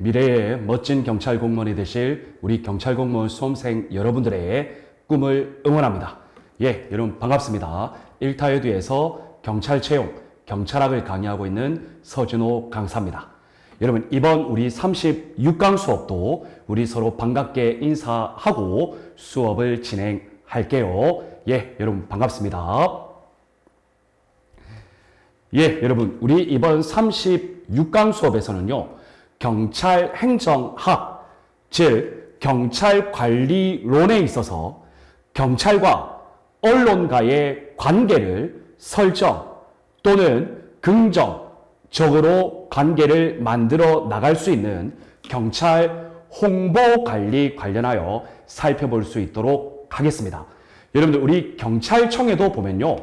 미래의 멋진 경찰 공무원이 되실 우리 경찰 공무원 수험생 여러분들의 꿈을 응원합니다. 예, 여러분 반갑습니다. 1타에듀에서 경찰 채용, 경찰학을 강의하고 있는 서준호 강사입니다. 여러분 이번 우리 36강 수업도 우리 서로 반갑게 인사하고 수업을 진행할게요. 예, 여러분 반갑습니다. 예, 여러분 우리 이번 36강 수업에서는요. 경찰 행정학, 즉 경찰 관리론에 있어서 경찰과 언론과의 관계를 설정 또는 긍정적으로 관계를 만들어 나갈 수 있는 경찰 홍보 관리 관련하여 살펴볼 수 있도록 하겠습니다. 여러분들 우리 경찰청에도 보면요.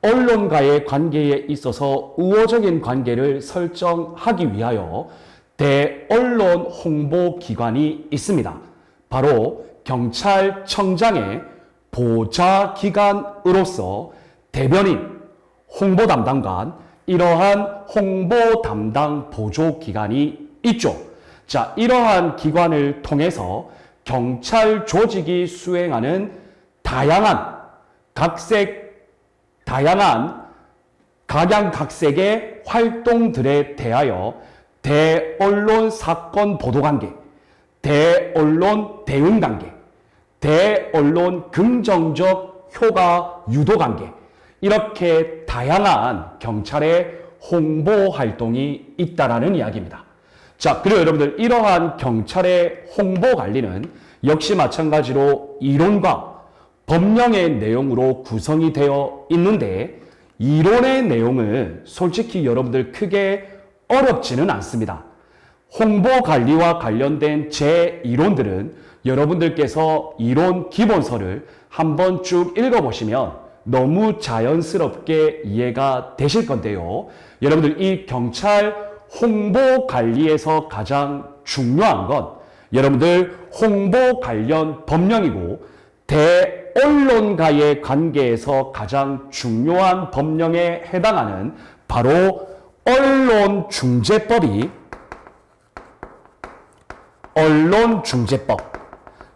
언론과의 관계에 있어서 우호적인 관계를 설정하기 위하여 대언론 홍보기관이 있습니다. 바로 경찰청장의 보좌기관으로서 대변인, 홍보담당관, 이러한 홍보담당 보조기관이 있죠. 자, 이러한 기관을 통해서 경찰 조직이 수행하는 다양한 각양각색의 활동들에 대하여 대언론 사건 보도관계, 대언론 대응관계, 대언론 긍정적 효과 유도관계, 이렇게 다양한 경찰의 홍보 활동이 있다라는 이야기입니다. 자, 그리고 여러분들 이러한 경찰의 홍보 관리는 역시 마찬가지로 이론과 법령의 내용으로 구성이 되어 있는데 이론의 내용은 솔직히 여러분들 크게 어렵지는 않습니다. 홍보 관리와 관련된 제 이론들은 여러분들께서 이론 기본서를 한번 쭉 읽어보시면 너무 자연스럽게 이해가 되실 건데요. 여러분들 이 경찰 홍보 관리에서 가장 중요한 건 여러분들 홍보 관련 법령이고 대언론과의 관계에서 가장 중요한 법령에 해당하는 바로 언론중재법이 언론중재법,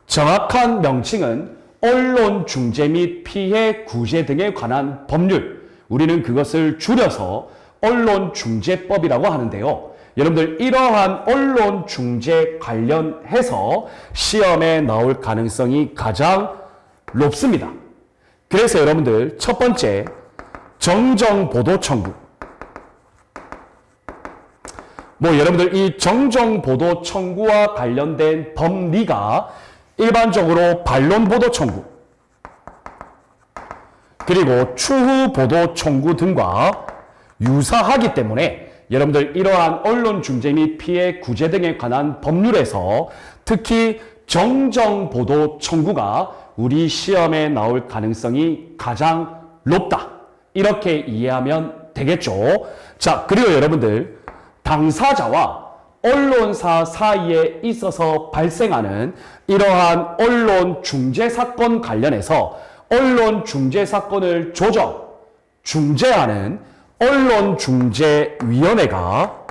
정확한 명칭은 언론중재 및 피해 구제 등에 관한 법률, 우리는 그것을 줄여서 언론중재법이라고 하는데요. 여러분들 이러한 언론중재 관련해서 시험에 나올 가능성이 가장 높습니다. 그래서 여러분들 첫 번째 정정보도 청구, 여러분들 이 정정보도 청구와 관련된 법리가 일반적으로 반론보도 청구, 그리고 추후보도 청구 등과 유사하기 때문에 여러분들 이러한 언론중재 및 피해 구제 등에 관한 법률에서 특히 정정보도 청구가 우리 시험에 나올 가능성이 가장 높다. 이렇게 이해하면 되겠죠. 자, 그리고 여러분들 당사자와 언론사 사이에 있어서 발생하는 이러한 언론 중재 사건 관련해서 언론 중재 사건을 중재하는 언론중재위원회가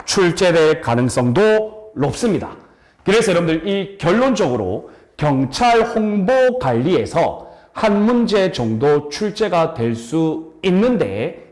출제될 가능성도 높습니다. 그래서 여러분들 이 결론적으로 경찰 홍보 관리에서 한 문제 정도 출제가 될 수 있는데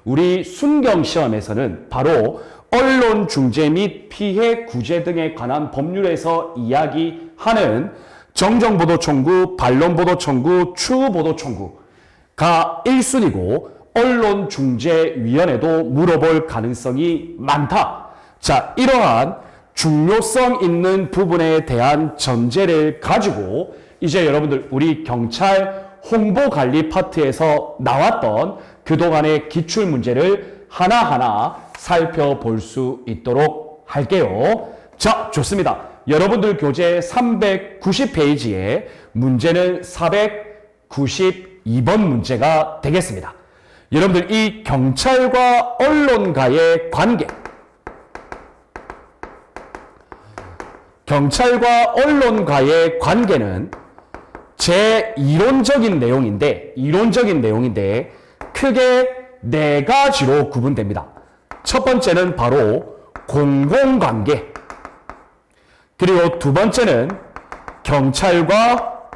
우리 순경 시험에서는 바로 언론 중재 및 피해 구제 등에 관한 법률에서 이야기하는 정정보도 청구, 반론보도 청구, 추후보도 청구가 1순위고 언론중재위원회도 물어볼 가능성이 많다. 자, 이러한 중요성 있는 부분에 대한 전제를 가지고 이제 여러분들 우리 경찰 홍보관리 파트에서 나왔던 그동안의 기출문제를 하나하나 살펴볼 수 있도록 할게요. 자, 좋습니다. 여러분들 교재 390페이지에 문제는 492번 문제가 되겠습니다. 여러분들 이 경찰과 언론과의 관계, 경찰과 언론과의 관계는 제 이론적인 내용인데 크게 네 가지로 구분됩니다. 첫 번째는 바로 공공관계. 그리고 두 번째는 경찰과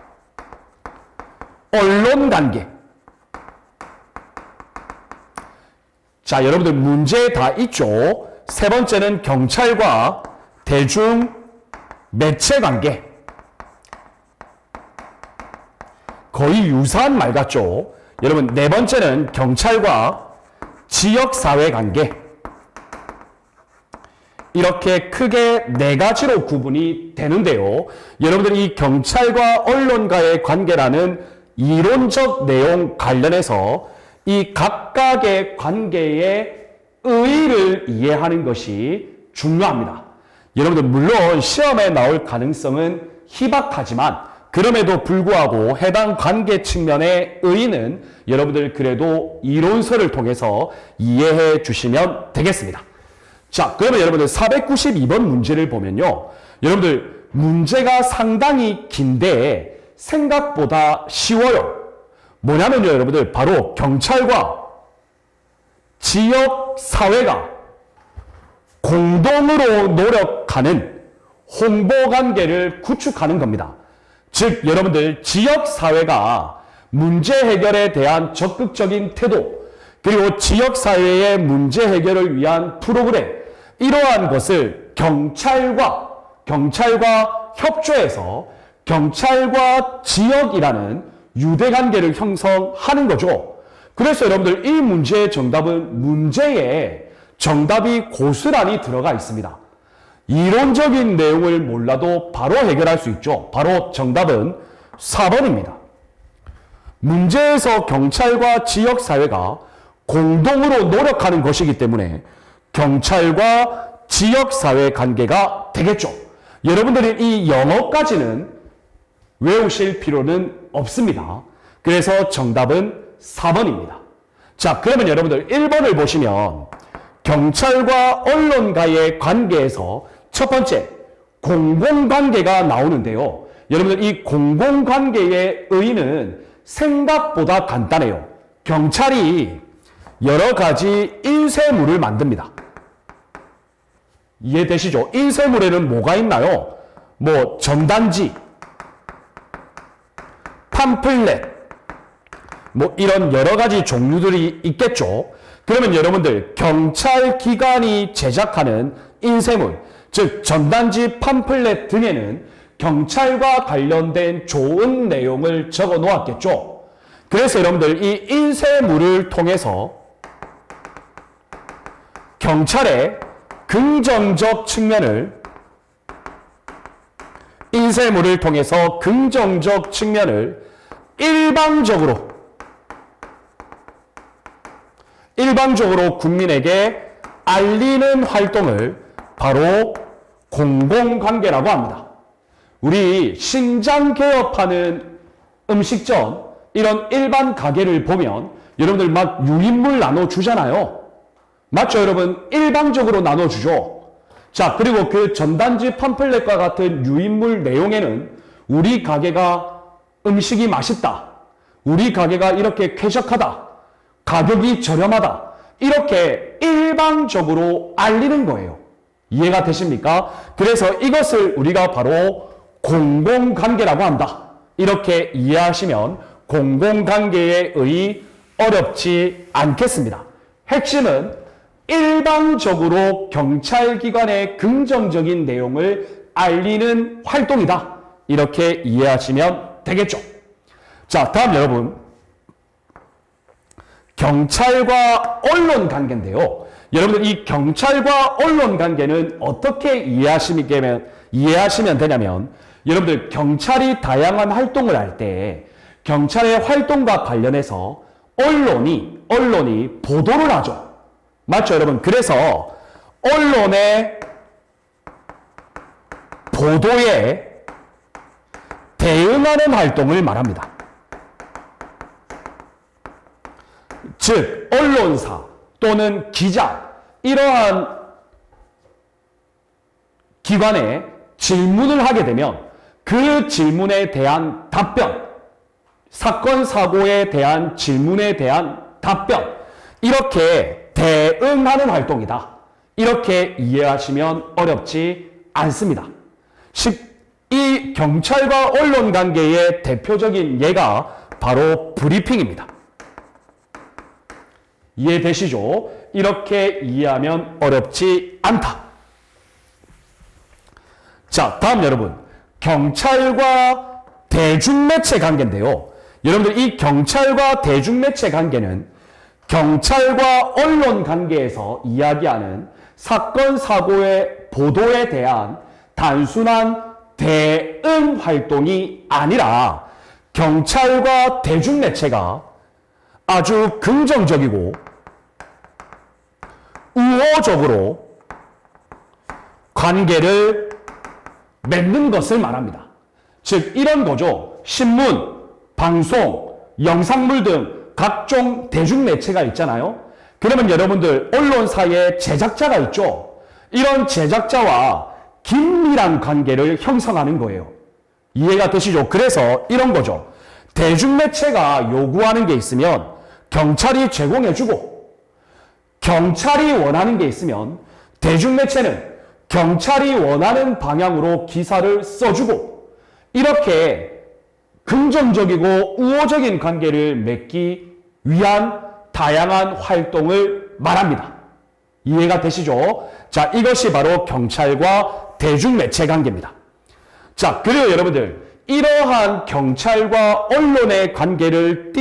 언론관계. 자, 여러분들 문제 다 있죠? 세 번째는 경찰과 대중 매체관계. 거의 유사한 말 같죠? 여러분, 네 번째는 경찰과 지역사회관계. 이렇게 크게 네 가지로 구분이 되는데요. 여러분들이 이 경찰과 언론과의 관계라는 이론적 내용 관련해서 이 각각의 관계의 의의를 이해하는 것이 중요합니다. 여러분들 물론 시험에 나올 가능성은 희박하지만 그럼에도 불구하고 해당 관계 측면의 의의는 여러분들 그래도 이론서를 통해서 이해해 주시면 되겠습니다. 자, 그러면 여러분들 492번 문제를 보면요. 여러분들 문제가 상당히 긴데 생각보다 쉬워요. 뭐냐면요, 여러분들 바로 경찰과 지역 사회가 공동으로 노력하는 홍보 관계를 구축하는 겁니다. 즉, 여러분들 지역 사회가 문제 해결에 대한 적극적인 태도, 그리고 지역 사회의 문제 해결을 위한 프로그램, 이러한 것을 경찰과 협조해서 경찰과 지역이라는 유대관계를 형성하는 거죠. 그래서 여러분들 이 문제의 정답은 문제에 정답이 고스란히 들어가 있습니다. 이론적인 내용을 몰라도 바로 해결할 수 있죠. 바로 정답은 4번입니다. 문제에서 경찰과 지역사회가 공동으로 노력하는 것이기 때문에 경찰과 지역사회 관계가 되겠죠. 여러분들이 이 영어까지는 외우실 필요는 없습니다. 그래서 정답은 4번입니다. 자, 그러면 여러분들 1번을 보시면 경찰과 언론과의 관계에서 첫 번째 공공관계가 나오는데요. 여러분들 이 공공관계의 의의는 생각보다 간단해요. 경찰이 여러 가지 인쇄물을 만듭니다. 이해되시죠? 인쇄물에는 뭐가 있나요? 뭐 전단지, 팜플렛, 뭐 이런 여러 가지 종류들이 있겠죠. 그러면 여러분들 경찰 기관이 제작하는 인쇄물, 즉 전단지, 팜플렛 등에는 경찰과 관련된 좋은 내용을 적어 놓았겠죠. 그래서 여러분들 이 인쇄물을 통해서 경찰의 긍정적 측면을, 인쇄물을 통해서 긍정적 측면을 일방적으로 국민에게 알리는 활동을 바로 공공관계라고 합니다. 우리 신장 개업하는 음식점, 이런 일반 가게를 보면 여러분들 막 유인물 나눠주잖아요. 맞죠, 여러분? 일방적으로 나눠주죠. 자, 그리고 그 전단지 팜플렛과 같은 유인물 내용에는 우리 가게가 음식이 맛있다, 우리 가게가 이렇게 쾌적하다, 가격이 저렴하다, 이렇게 일방적으로 알리는 거예요. 이해가 되십니까? 그래서 이것을 우리가 바로 공공관계라고 한다. 이렇게 이해하시면 공공관계의 의의 어렵지 않겠습니다. 핵심은 일방적으로 경찰기관의 긍정적인 내용을 알리는 활동이다. 이렇게 이해하시면 되겠죠. 자, 다음 여러분, 경찰과 언론 관계인데요. 여러분들 이 경찰과 언론 관계는 어떻게 이해하시면 되냐면, 여러분들 경찰이 다양한 활동을 할 때 경찰의 활동과 관련해서 언론이 보도를 하죠. 맞죠, 여러분? 그래서 언론의 보도에 대응하는 활동을 말합니다. 즉, 언론사 또는 기자, 이러한 기관에 질문을 하게 되면 그 질문에 대한 답변, 사건, 사고에 대한 질문에 대한 답변, 이렇게 대응하는 활동이다. 이렇게 이해하시면 어렵지 않습니다. 이 경찰과 언론 관계의 대표적인 예가 바로 브리핑입니다. 이해되시죠? 이렇게 이해하면 어렵지 않다. 자, 다음 여러분. 경찰과 대중매체 관계인데요. 여러분들 이 경찰과 대중매체 관계는 경찰과 언론 관계에서 이야기하는 사건, 사고의 보도에 대한 단순한 대응 활동이 아니라 경찰과 대중매체가 아주 긍정적이고 우호적으로 관계를 맺는 것을 말합니다. 즉 이런 거죠. 신문, 방송, 영상물 등 각종 대중매체가 있잖아요. 그러면 여러분들 언론사에 제작자가 있죠. 이런 제작자와 긴밀한 관계를 형성하는 거예요. 이해가 되시죠? 그래서 이런 거죠. 대중매체가 요구하는 게 있으면 경찰이 제공해주고, 경찰이 원하는 게 있으면 대중매체는 경찰이 원하는 방향으로 기사를 써주고, 이렇게 긍정적이고 우호적인 관계를 맺기 위한 다양한 활동을 말합니다. 이해가 되시죠? 자, 이것이 바로 경찰과 대중매체 관계입니다. 자, 그리고 여러분들, 이러한 경찰과 언론의 관계를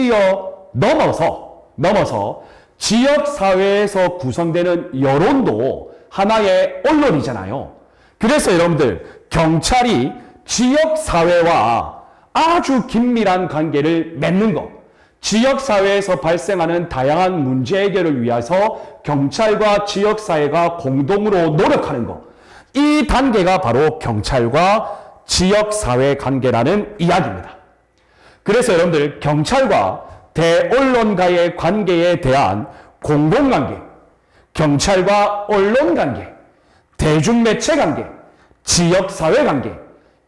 넘어서 지역사회에서 구성되는 여론도 하나의 언론이잖아요. 그래서 여러분들, 경찰이 지역사회와 아주 긴밀한 관계를 맺는 것, 지역사회에서 발생하는 다양한 문제 해결을 위해서 경찰과 지역사회가 공동으로 노력하는 것, 이 단계가 바로 경찰과 지역사회 관계라는 이야기입니다. 그래서 여러분들 경찰과 대언론과의 관계에 대한 공공관계, 경찰과 언론 관계, 대중매체 관계, 지역사회 관계,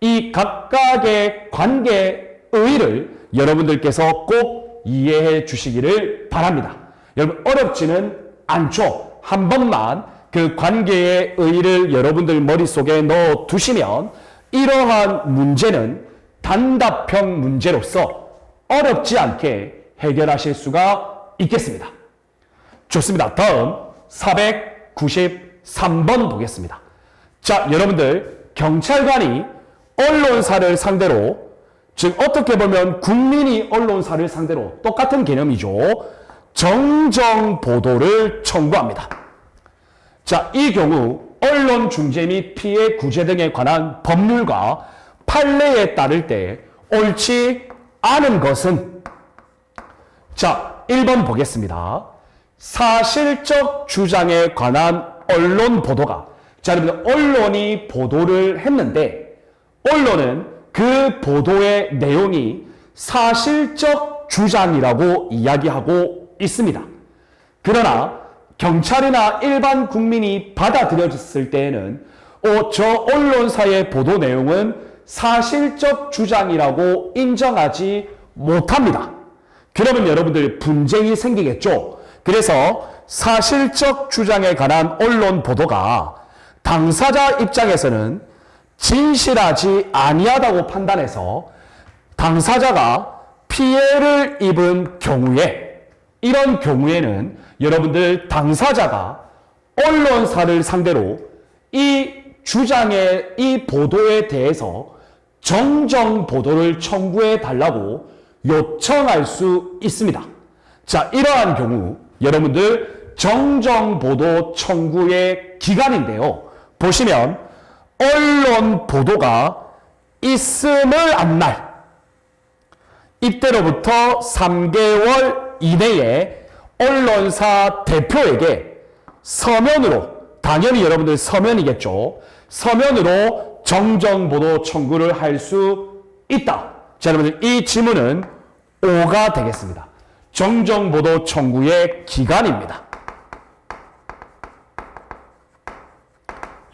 이 각각의 관계의 의의를 여러분들께서 꼭 이해해 주시기를 바랍니다. 여러분 어렵지는 않죠. 한 번만 그 관계의 의의를 여러분들 머릿속에 넣어 두시면 이러한 문제는 단답형 문제로서 어렵지 않게 해결하실 수가 있겠습니다. 좋습니다. 다음 493번 보겠습니다. 자, 여러분들 경찰관이 언론사를 상대로, 즉 어떻게 보면 국민이 언론사를 상대로 똑같은 개념이죠. 정정 보도를 청구합니다. 자, 이 경우 언론 중재 및 피해 구제 등에 관한 법률과 판례에 따를 때 옳지 않은 것은, 자, 1번 보겠습니다. 사실적 주장에 관한 언론 보도가, 자, 여러분 언론이 보도를 했는데 언론은 그 보도의 내용이 사실적 주장이라고 이야기하고 있습니다. 그러나 경찰이나 일반 국민이 받아들여졌을 때에는 저 언론사의 보도 내용은 사실적 주장이라고 인정하지 못합니다. 그러면 여러분들 분쟁이 생기겠죠. 그래서 사실적 주장에 관한 언론 보도가 당사자 입장에서는 진실하지 아니하다고 판단해서 당사자가 피해를 입은 경우에, 이런 경우에는 여러분들 당사자가 언론사를 상대로 이 주장의 이 보도에 대해서 정정 보도를 청구해 달라고 요청할 수 있습니다. 자, 이러한 경우 여러분들 정정 보도 청구의 기간인데요. 보시면 언론 보도가 있음을 안 날, 이때로부터 3개월 이내에 언론사 대표에게 서면으로, 당연히 여러분들 서면이겠죠. 서면으로 정정보도 청구를 할 수 있다. 자, 여러분들 이 지문은 5가 되겠습니다. 정정보도 청구의 기간입니다.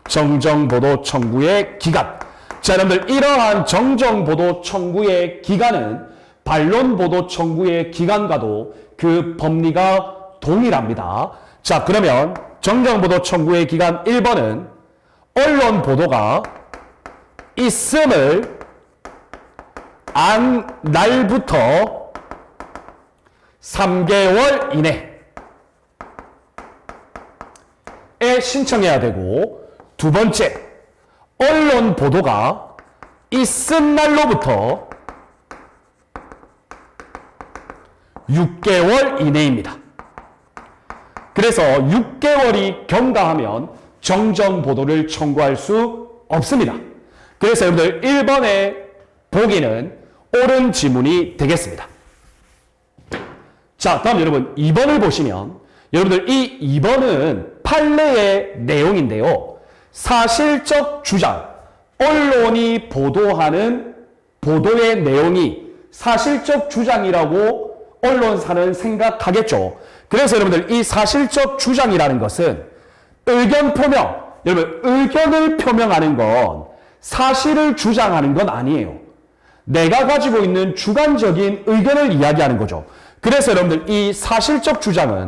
정정보도 청구의 기간. 자, 여러분들 이러한 정정보도 청구의 기간은 반론보도 청구의 기간과도 그 법리가 동일합니다. 자, 그러면 정정보도 청구의 기간 1번은 언론 보도가 있음을 안 날부터 3개월 이내에 신청해야 되고, 두 번째, 언론 보도가 있은 날로부터 6개월 이내입니다. 그래서 6개월이 경과하면 정정 보도를 청구할 수 없습니다. 그래서 여러분들 1번의 보기는 옳은 지문이 되겠습니다. 자, 다음 여러분 2번을 보시면 여러분들 이 2번은 판례의 내용인데요. 사실적 주장, 언론이 보도하는 보도의 내용이 사실적 주장이라고 언론사는 생각하겠죠. 그래서 여러분들 이 사실적 주장이라는 것은 의견 표명, 여러분 의견을 표명하는 건 사실을 주장하는 건 아니에요. 내가 가지고 있는 주관적인 의견을 이야기하는 거죠. 그래서 여러분들 이 사실적 주장은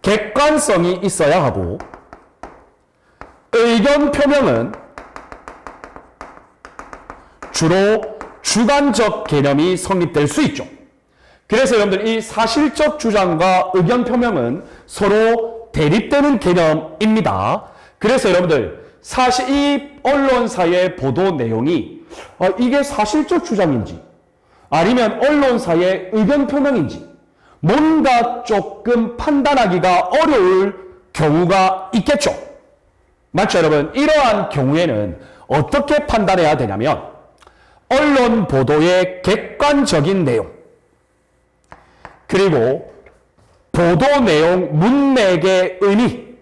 객관성이 있어야 하고, 의견 표명은 주로 주관적 개념이 성립될 수 있죠. 그래서 여러분들 이 사실적 주장과 의견 표명은 서로 대립되는 개념입니다. 그래서 여러분들 사실 이 언론사의 보도 내용이 이게 사실적 주장인지 아니면 언론사의 의견 표명인지 뭔가 조금 판단하기가 어려울 경우가 있겠죠. 맞죠, 여러분? 이러한 경우에는 어떻게 판단해야 되냐면 언론 보도의 객관적인 내용, 그리고 보도 내용 문맥의 의미,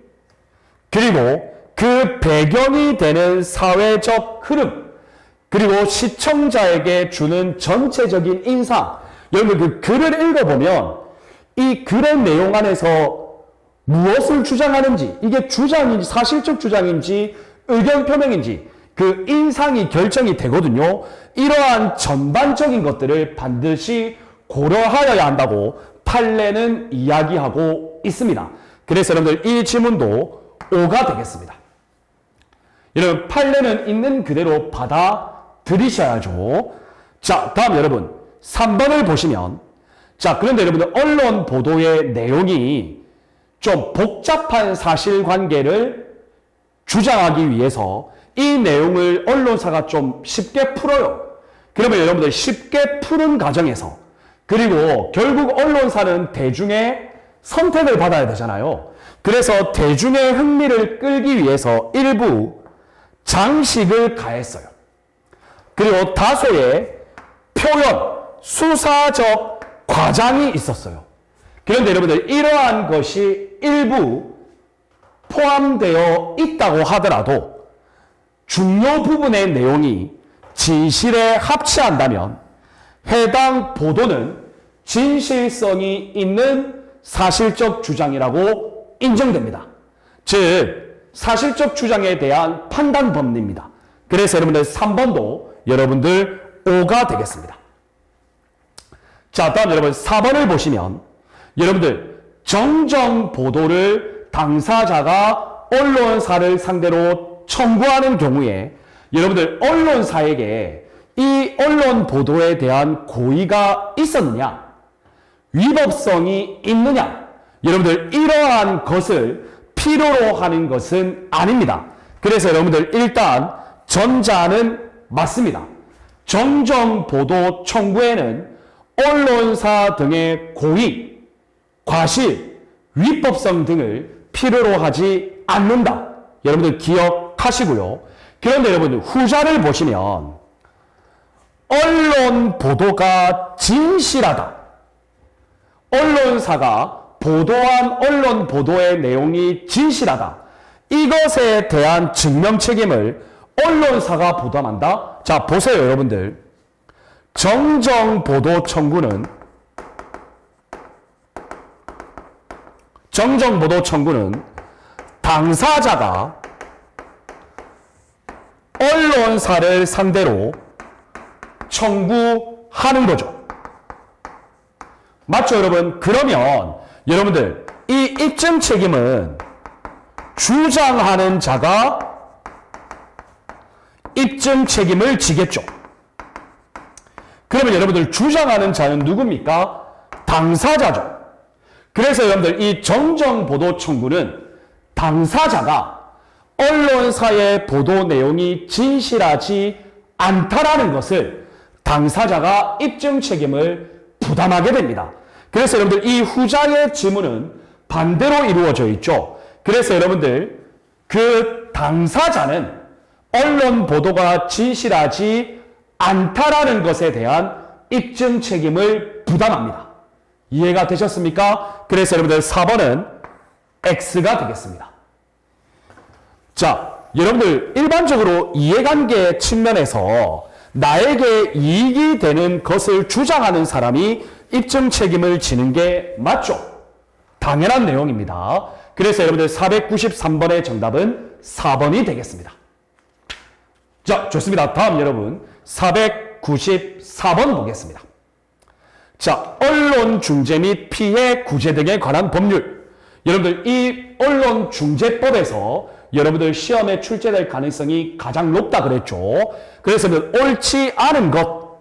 그리고 그 배경이 되는 사회적 흐름, 그리고 시청자에게 주는 전체적인 인상. 여러분 그 글을 읽어보면 이 글의 내용 안에서 무엇을 주장하는지, 이게 주장인지 사실적 주장인지 의견 표명인지 그 인상이 결정이 되거든요. 이러한 전반적인 것들을 반드시 고려하여야 한다고 판례는 이야기하고 있습니다. 그래서 여러분들 이 지문도 O가 되겠습니다. 여러분 판례는 있는 그대로 받아들이셔야죠. 자, 다음 여러분 3번을 보시면, 자, 그런데 여러분들 언론 보도의 내용이 좀 복잡한 사실관계를 주장하기 위해서 이 내용을 언론사가 좀 쉽게 풀어요. 그러면 여러분들 쉽게 푸는 과정에서, 그리고 결국 언론사는 대중의 선택을 받아야 되잖아요. 그래서 대중의 흥미를 끌기 위해서 일부 장식을 가했어요. 그리고 다소의 표현, 수사적 과장이 있었어요. 그런데 여러분들 이러한 것이 일부 포함되어 있다고 하더라도 중요 부분의 내용이 진실에 합치한다면 해당 보도는 진실성이 있는 사실적 주장이라고 인정됩니다. 즉 사실적 주장에 대한 판단 법리입니다. 그래서 여러분들 3번도 여러분들 O가 되겠습니다. 자, 다음 여러분 4번을 보시면 여러분들 정정 보도를 당사자가 언론사를 상대로 청구하는 경우에 여러분들 언론사에게 이 언론 보도에 대한 고의가 있었느냐, 위법성이 있느냐, 여러분들 이러한 것을 필요로 하는 것은 아닙니다. 그래서 여러분들 일단 전자는 맞습니다. 정정 보도 청구에는 언론사 등의 고의, 과실, 위법성 등을 필요로 하지 않는다. 여러분들 기억하시고요. 그런데 여러분들 후자를 보시면 언론 보도가 진실하다. 언론사가 보도한 언론 보도의 내용이 진실하다. 이것에 대한 증명 책임을 언론사가 부담한다. 자, 보세요, 여러분들. 정정 보도 청구는 당사자가 언론사를 상대로 청구하는 거죠. 맞죠, 여러분? 그러면 여러분들 이 입증 책임은 주장하는 자가 입증 책임을 지겠죠. 그러면 여러분들 주장하는 자는 누굽니까? 당사자죠. 그래서 여러분들 이 정정보도 청구는 당사자가 언론사의 보도 내용이 진실하지 않다라는 것을 당사자가 입증 책임을 부담하게 됩니다. 그래서 여러분들 이 후자의 지문은 반대로 이루어져 있죠. 그래서 여러분들 그 당사자는 언론 보도가 진실하지 않다라는 것에 대한 입증 책임을 부담합니다. 이해가 되셨습니까? 그래서 여러분들 4번은 X가 되겠습니다. 자, 여러분들 일반적으로 이해관계 측면에서 나에게 이익이 되는 것을 주장하는 사람이 입증 책임을 지는 게 맞죠? 당연한 내용입니다. 그래서 여러분들 493번의 정답은 4번이 되겠습니다. 자, 좋습니다. 다음 여러분 494번 보겠습니다. 자, 언론중재 및 피해 구제 등에 관한 법률. 여러분들 이 언론중재법에서 여러분들 시험에 출제될 가능성이 가장 높다 그랬죠. 그래서 옳지 않은 것.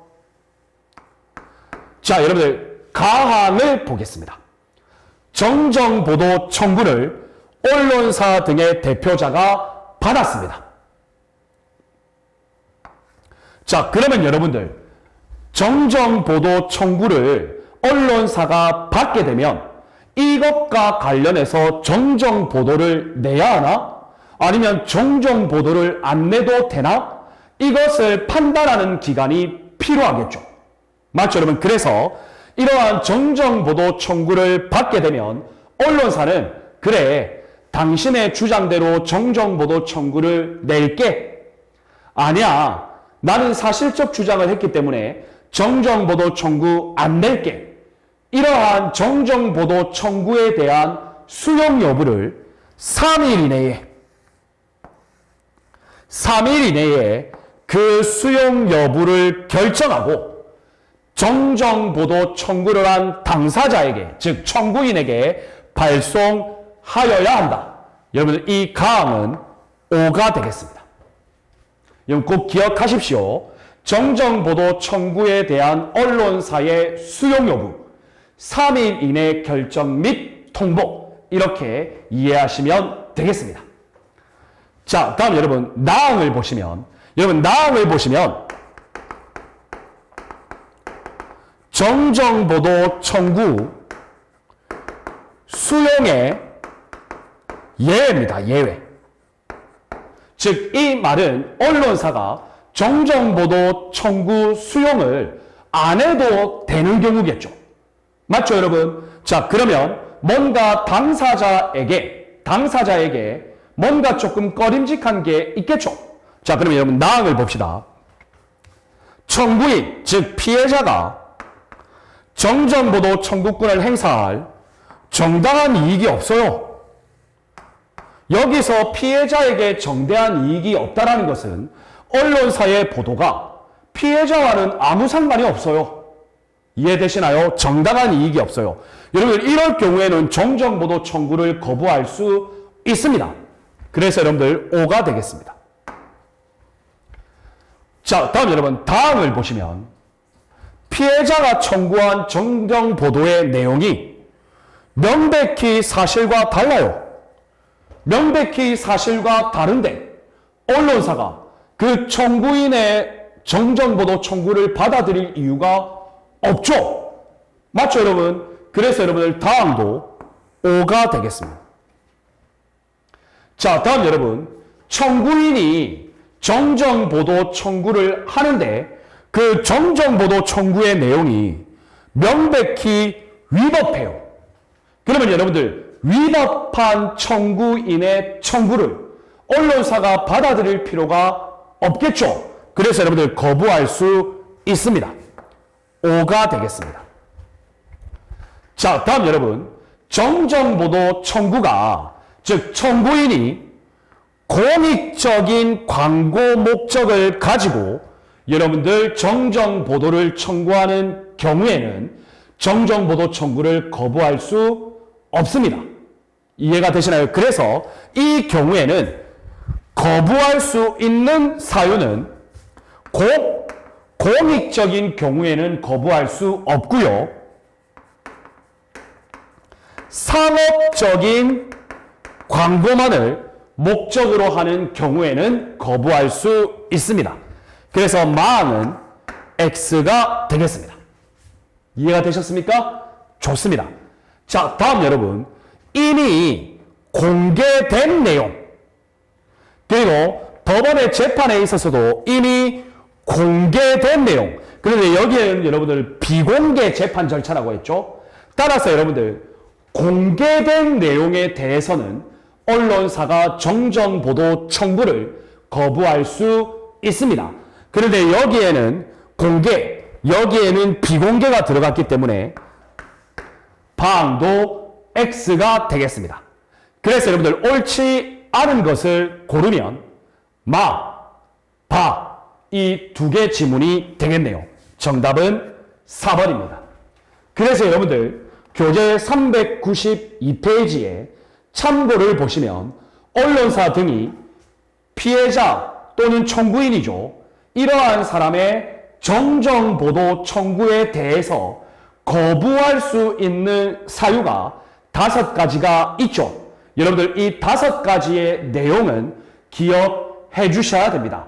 자, 여러분들 가항을 보겠습니다. 정정보도 청구를 언론사 등의 대표자가 받았습니다. 자, 그러면 여러분들 정정보도 청구를 언론사가 받게 되면 이것과 관련해서 정정보도를 내야 하나? 아니면 정정보도를 안 내도 되나? 이것을 판단하는 기간이 필요하겠죠. 맞죠, 여러분? 그래서 이러한 정정보도 청구를 받게 되면 언론사는 그래, 당신의 주장대로 정정보도 청구를 낼게. 아니야, 나는 사실적 주장을 했기 때문에 정정보도 청구 안 낼게. 이러한 정정보도 청구에 대한 수용 여부를 3일 이내에 그 수용 여부를 결정하고 정정보도 청구를 한 당사자에게, 즉 청구인에게 발송하여야 한다. 여러분들 이 가항은 5가 되겠습니다. 여러분 꼭 기억하십시오. 정정보도 청구에 대한 언론사의 수용 여부 3일 이내 결정 및 통보, 이렇게 이해하시면 되겠습니다. 자, 다음 여러분 나항을 보시면 정정보도 청구 수용의 예외입니다. 예외. 즉 이 말은 언론사가 정정보도 청구 수용을 안 해도 되는 경우겠죠. 맞죠, 여러분? 자, 그러면 뭔가 당사자에게 뭔가 조금 꺼림직한 게 있겠죠. 자, 그러면 여러분 나항을 봅시다. 청구인, 즉 피해자가 정정보도 청구권을 행사할 정당한 이익이 없어요. 여기서 피해자에게 정대한 이익이 없다는 것은 언론사의 보도가 피해자와는 아무 상관이 없어요. 이해되시나요? 정당한 이익이 없어요. 여러분 이럴 경우에는 정정보도 청구를 거부할 수 있습니다. 그래서 여러분들 5가 되겠습니다. 자, 다음 여러분 다항을 보시면 피해자가 청구한 정정보도의 내용이 명백히 사실과 달라요. 명백히 사실과 다른데 언론사가 그 청구인의 정정보도 청구를 받아들일 이유가 없죠. 맞죠, 여러분? 그래서 여러분들 다항도 5가 되겠습니다. 자, 다음 여러분 청구인이 정정보도 청구를 하는데 그 정정보도 청구의 내용이 명백히 위법해요. 그러면 여러분들 위법한 청구인의 청구를 언론사가 받아들일 필요가 없겠죠. 그래서 여러분들 거부할 수 있습니다. 5가 되겠습니다. 자, 다음 여러분 정정보도 청구가, 즉 청구인이 공익적인 광고 목적을 가지고 여러분들 정정보도를 청구하는 경우에는 정정보도 청구를 거부할 수 없습니다. 이해가 되시나요? 그래서 이 경우에는 거부할 수 있는 사유는 공익적인 경우에는 거부할 수 없고요. 상업적인 광고만을 목적으로 하는 경우에는 거부할 수 있습니다. 그래서 마항은 X가 되겠습니다. 이해가 되셨습니까? 좋습니다. 자, 다음 여러분. 이미 공개된 내용, 그리고 법원의 재판에 있어서도 이미 공개된 내용, 그런데 여기에는 여러분들 비공개 재판 절차라고 했죠. 따라서 여러분들 공개된 내용에 대해서는 언론사가 정정보도 청구를 거부할 수 있습니다. 그런데 여기에는 공개, 여기에는 비공개가 들어갔기 때문에 방도 X가 되겠습니다. 그래서 여러분들 옳지 않은 것을 고르면 마, 바 이 두 개 지문이 되겠네요. 정답은 4번입니다. 그래서 여러분들 교재 392페이지에 참고를 보시면 언론사 등이 피해자 또는 청구인이죠. 이러한 사람의 정정보도 청구에 대해서 거부할 수 있는 사유가 5가지가 있죠. 여러분들 이 5가지의 내용은 기억해 주셔야 됩니다.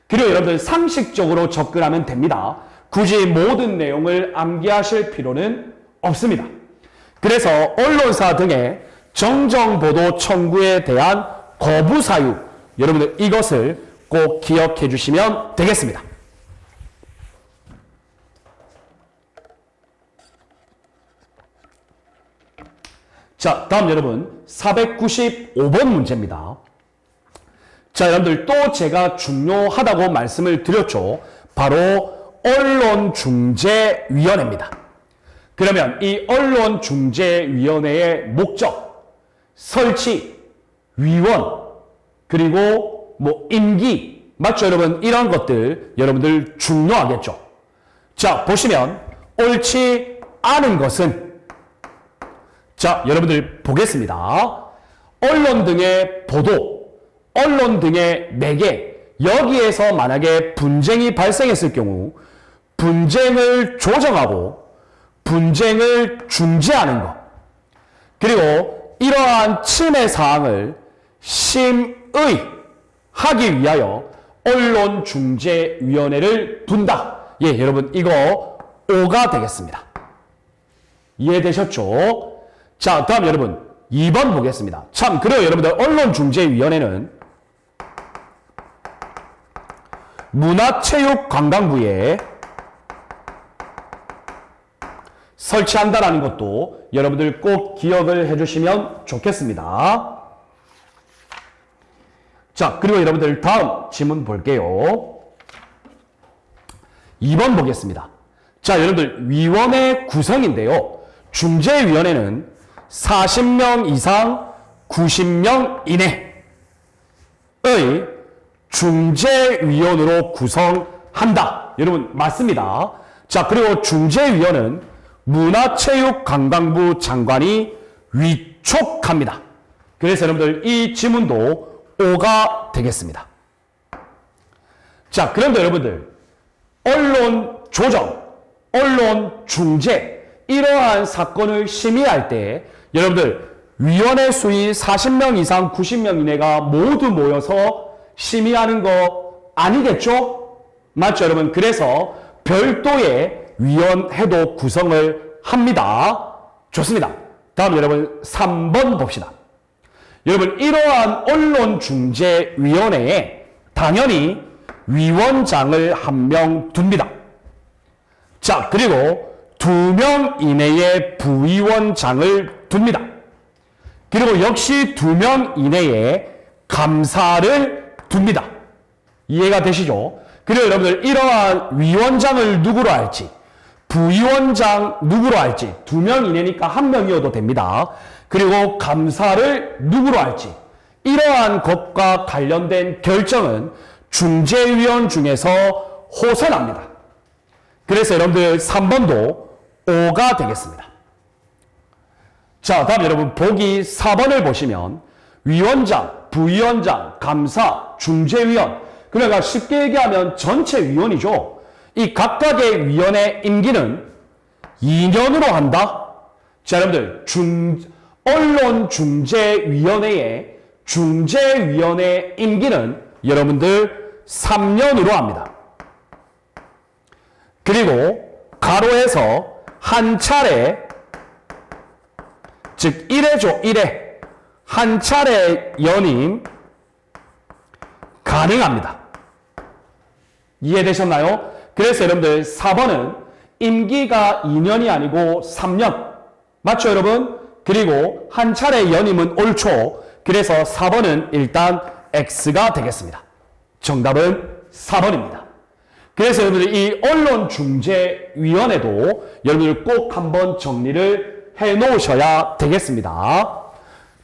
그리고 여러분들 상식적으로 접근하면 됩니다. 굳이 모든 내용을 암기하실 필요는 없습니다. 그래서 언론사 등의 정정보도 청구에 대한 거부 사유, 여러분들 이것을 꼭 기억해 주시면 되겠습니다. 자, 다음 여러분 495번 문제입니다. 자, 여러분들 또 제가 중요하다고 말씀을 드렸죠. 바로 언론중재위원회입니다. 그러면 이 언론중재위원회의 목적, 설치, 위원, 그리고 뭐 임기, 맞죠 여러분? 이런 것들 여러분들 중요하겠죠. 자, 보시면 옳지 않은 것은, 자, 여러분들 보겠습니다. 언론 등의 보도, 언론 등의 매개, 여기에서 만약에 분쟁이 발생했을 경우 분쟁을 조정하고 분쟁을 중재하는 것, 그리고 이러한 침해 사항을 심의하기 위하여 언론중재위원회를 둔다. 예, 여러분 이거 O가 되겠습니다. 이해되셨죠? 자, 다음 여러분 2번 보겠습니다. 참, 그래요 여러분들 언론중재위원회는 문화체육관광부에 설치한다라는 것도 여러분들 꼭 기억을 해주시면 좋겠습니다. 자, 그리고 여러분들 다음 질문 볼게요. 2번 보겠습니다. 자, 여러분들 위원회 구성인데요. 중재위원회는 40명 이상 90명 이내의 중재위원으로 구성한다. 여러분 맞습니다. 자, 그리고 중재위원은 문화체육관광부 장관이 위촉합니다. 그래서 여러분들 이 지문도 O가 되겠습니다. 자, 그런데 여러분들 언론 조정, 언론 중재 이러한 사건을 심의할 때 여러분들 위원회 수위 40명 이상 90명 이내가 모두 모여서 심의하는 거 아니겠죠? 맞죠, 여러분? 그래서 별도의 위원회도 구성을 합니다. 좋습니다. 다음 여러분 3번 봅시다. 여러분 이러한 언론중재위원회에 당연히 위원장을 한 명 둡니다. 자, 그리고 2명 이내의 부위원장을 둡니다. 그리고 역시 2명 이내에 감사를 둡니다. 이해가 되시죠? 그리고 여러분들 이러한 위원장을 누구로 할지, 부위원장 누구로 할지 2명 이내니까 1명이어도 됩니다. 그리고 감사를 누구로 할지 이러한 것과 관련된 결정은 중재위원 중에서 호선합니다. 그래서 여러분들 3번도 5가 되겠습니다. 자, 다음 여러분 보기 4번을 보시면 위원장, 부위원장, 감사, 중재위원. 그러니까 쉽게 얘기하면 전체 위원이죠. 이 각각의 위원의 임기는 2년으로 한다. 자, 여러분들 언론중재위원회의 중재위원회 임기는 여러분들 3년으로 합니다. 그리고 가로에서 한 차례, 즉 1회죠. 1회. 한 차례 연임 가능합니다. 이해되셨나요? 그래서 여러분들 4번은 임기가 2년이 아니고 3년. 맞죠, 여러분? 그리고 한 차례 연임은 옳죠. 그래서 4번은 일단 X가 되겠습니다. 정답은 4번입니다. 그래서 여러분들 이 언론중재위원회도 여러분들 꼭 한번 정리를 해 놓으셔야 되겠습니다.